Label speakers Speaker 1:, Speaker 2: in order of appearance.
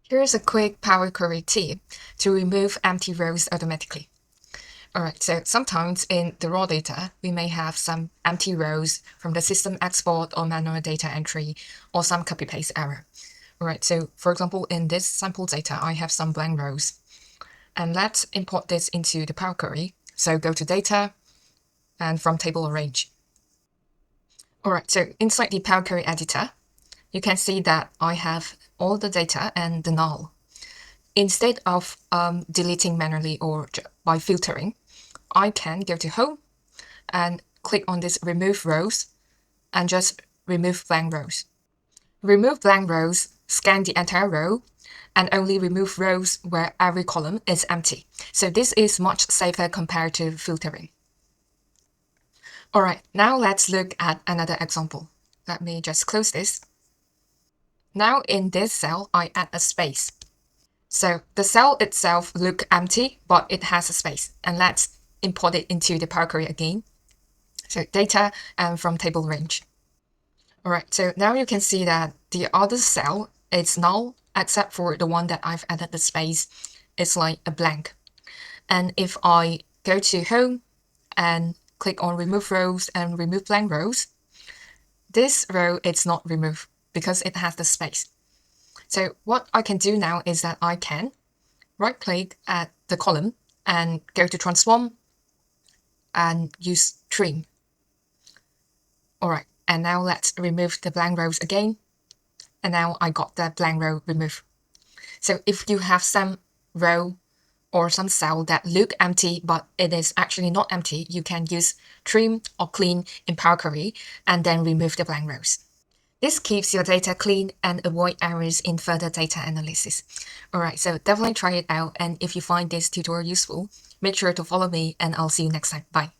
Speaker 1: Here's a quick Power Query tip to remove empty rows automatically. Alright, so sometimes in the raw data, we may have some empty rows from the system export or manual data entry or some copy-paste error. Alright, so for example, in this sample data, I have some blank rows. And let's import this into the Power Query. So go to Data and from Table Arrange. Alright, so inside the Power Query editor, you can see that I have all the data and the null. Instead of deleting manually or by filtering, I can go to Home and click on this Remove Rows and just remove blank rows. Remove blank rows, scan the entire row, and only remove rows where every column is empty. So this is much safer compared to filtering. Alright, now let's look at another example. Let me just close this. Now in this cell, I add a space. So the cell itself looks empty, but it has a space. And let's import it into the Power Query again. So Data and from Table Range. Alright, so now you can see that the other cell is null, except for the one that I've added the space. It's like a blank. And if I go to Home and click on Remove Rows and Remove Blank Rows, this row is not removed because it has the space. So what I can do now is that I can right-click at the column and go to Transform and use Trim. Alright, and now let's remove the blank rows again. And now I got the blank row removed. So if you have some row or some cell that look empty, but it is actually not empty, you can use Trim or Clean in Power Query and then remove the blank rows. This keeps your data clean and avoid errors in further data analysis. Alright, so definitely try it out, and if you find this tutorial useful, make sure to follow me and I'll see you next time. Bye.